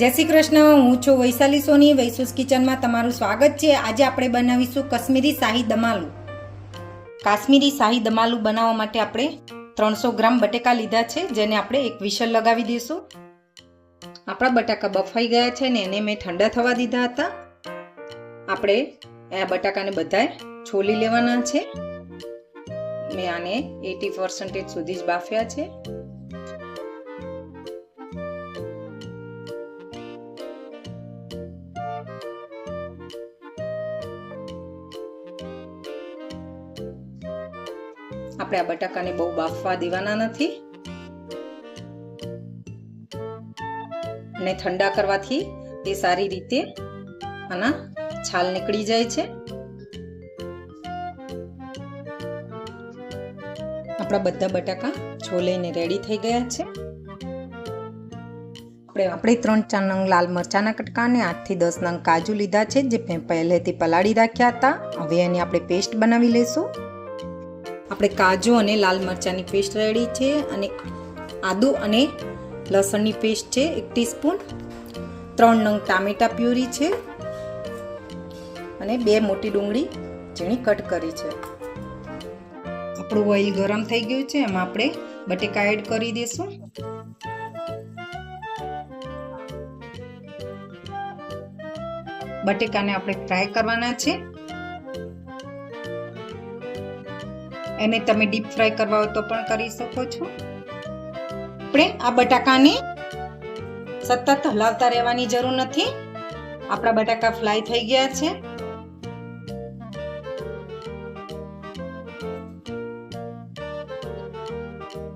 જય શ્રી કૃષ્ણ। હું છું વૈશાલી સોની। વૈસુસ કિચનમાં તમારું સ્વાગત છે। આજે આપણે બનાવીશું કાશ્મીરી શાહી દમ આલુ। કાશ્મીરી શાહી દમ આલુ બનાવવા માટે આપણે 300 ગ્રામ બટેકા લીધા છે, જેને આપણે એક વિશલ લગાવી દઈશું। આપણા બટાકા બફાઈ ગયા છે ને એને મેં ઠંડા થવા દીધા હતા। આપણે આ બટાકાને બધાય છોલી લેવાના છે। મેં આને 80% સુધી જ બાફ્યા છે। આપણે આ બટાકાને બહુ બાફવા દેવાના નથી અને ઠંડા કરવાથી તે સારી રીતે આના છાલ નીકળી જાય છે। આપણા બધા બટાકા છોલીને રેડી થઈ ગયા છે। આપણે 3-4 નંગ લાલ મરચાના કટકા અને 8 થી 10 નંગ કાજુ લીધા છે, જે મેં પહેલેથી પલાળી રાખ્યા હતા। હવે એની આપણે પેસ્ટ બનાવી લઈશું। આપણે કાજુ અને લાલ મરચાની પેસ્ટ રેડી છે અને આદુ અને લસણની પેસ્ટ છે 1 ટીસ્પૂન, 3 નંગ ટામેટા પ્યુરી છે અને 2 મોટી ડુંગળી ઝીણી કટ કરી છે। આપણું ઓઇલ ગરમ થઈ ગયું છે, એમાં આપણે બટેકા એડ કરી દઈશું। બટેકાને આપણે ફ્રાય કરવાના છે। એને તમે ડીપ ફ્રાય કરવા હોય તો પણ કરી શકો છો। આપણે આ બટાકાને સતત હલાવતા રહેવાની જરૂર નથી। આપણા બટાકા ફ્રાય થઈ ગયા છે।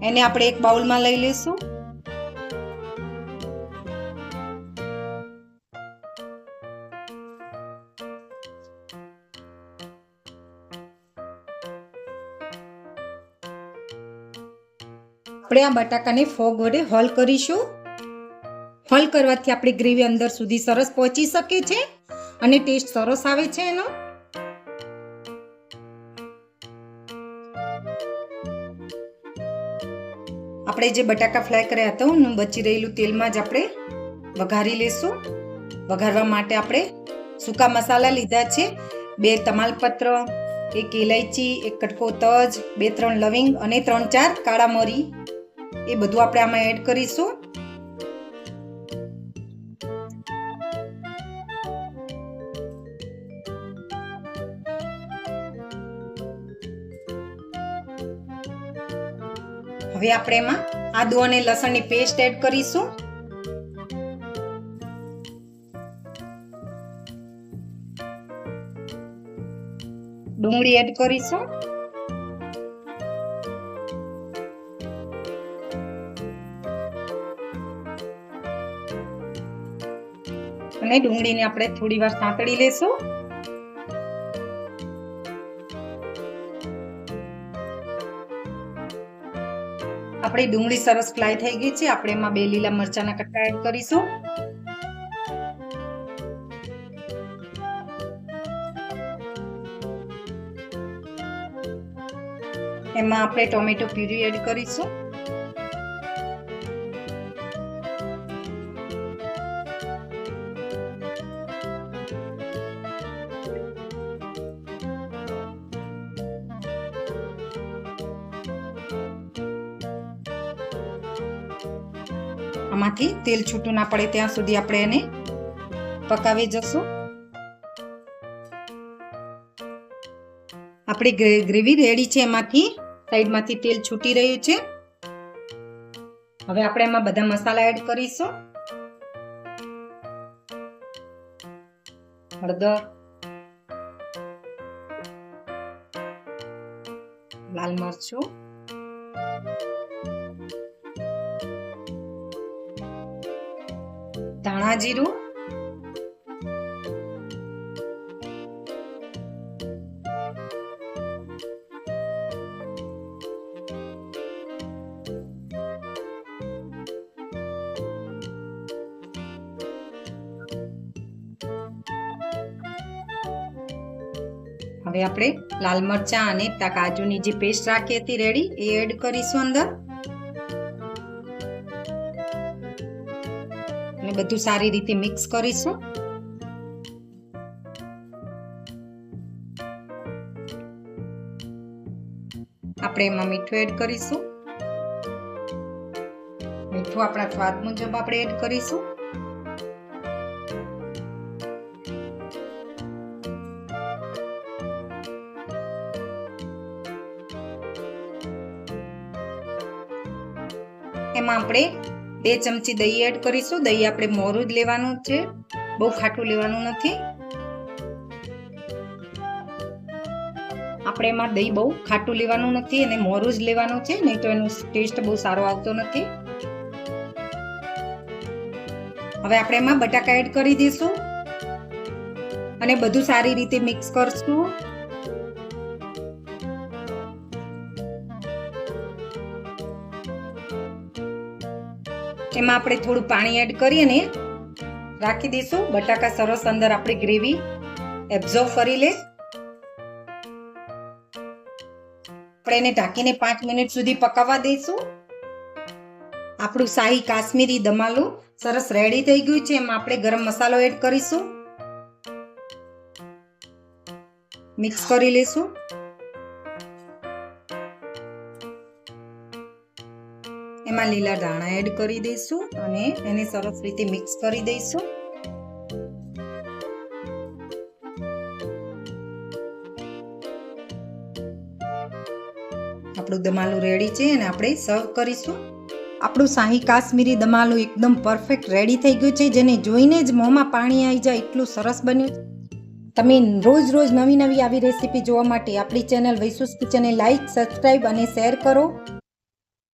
એને આપણે એક બાઉલમાં લઈ લઈશું। આપણે આ બટાકાને ફોગ વડે હોલ કરીશું। હોલ કરવાથી આપણી ગ્રેવી અંદર સુધી સરસ પહોંચી શકે છે અને ટેસ્ટ સરસ આવે છે એનો। આપણે જે બટાકા ફ્રાય કર્યા હતા એનું બચી રહેલું તેલમાં જ આપણે વઘારી લેશું। વઘારવા માટે આપણે સૂકા મસાલા લીધા છે, 2 તમાલપત્ર, 1 ઇલાયચી, 1 કટકો તજ, 2-3 લવિંગ અને 3-4 કાળા મરી, એ બધું આપણે આમાં એડ કરીશું। હવે આપણે એમાં આદુ અને લસણની પેસ્ટ એડ કરીશું। ડુંગળી એડ કરીશું। અને ડુંગળીને આપણે થોડી વાર સાંતળી લેશું। આપણી ડુંગળી સરસ ફ્રાય થઈ ગઈ છે। આપણે એમાં 2 લીલા મરચાના કટકા એડ કરીશું। એમાં આપણે ટોમેટો પ્યુરી એડ કરીશું। આમાંથી તેલ છૂટું ના પડે ત્યાં સુધી આપણે એને પકાવી જશું। આપણી ગ્રેવી રેડી છે, એમાંથી સાઈડમાંથી તેલ છૂટી રહ્યું છે। હવે આપણે એમાં બધા મસાલા એડ કરીશું। હળદર, લાલ મરચું, ધાણા જીરું, હવે આપણે લાલ મરચાં અને કાજુની જે પેસ્ટ રાખી હતી રેડી એ એડ કરીશું અંદર। અને બધું સારી રીતે મિક્સ કરીશું. આપણે એમાં મીઠું એડ કરીશું. મીઠું આપણા સ્વાદ મુજબ આપણે એડ કરીશું. એમાં આપણે 2 ચમચી દહીં એડ કરીશું. દહીં આપણે મોરું જ લેવાનું છે, બહુ ખાટું લેવાનું નથી. આપણે એમાં દહીં બહુ ખાટું લેવાનું નથી અને મોરું જ લેવાનું છે, નહીં તો એનો ટેસ્ટ બહુ સારો આવતો નથી. હવે આપણે એમાં બટાકા એડ કરી દઈશું અને બધું સારી રીતે મિક્સ કરશું. એમાં આપણે થોડું પાણી એડ કરી અને રાખી દઈશું. બટાકા સરસ અંદર આપણી ગ્રેવી એબ્ઝોર્બ કરી લે. આપણે એને ઢાંકીને 5 મિનિટ સુધી પકાવવા દઈશું. આપણું શાહી કાશ્મીરી દમ આલુ સરસ રેડી થઈ ગયું છે. એમાં આપણે ગરમ મસાલો એડ કરીશું. મિક્સ કરી લઈશું. એમાં લીલા ધાણા એડ કરી દઈશું અને એને સરસ રીતે મિક્સ કરી દઈશું. આપણું દમ આલુ રેડી છે અને આપણે સર્વ કરીશું. આપણું શાહી કાશ્મીરી દમ આલુ એકદમ પરફેક્ટ રેડી થઈ ગયું છે, જેને જોઈને જ મોંમાં પાણી આવી જાય એટલું સરસ બન્યું. તમે રોજ રોજ નવી નવી આવી રેસીપી જોવા માટે આપણી ચેનલ વૈસુસ કિચનને લાઈક, સબસ્ક્રાઈબ અને શેર કરો.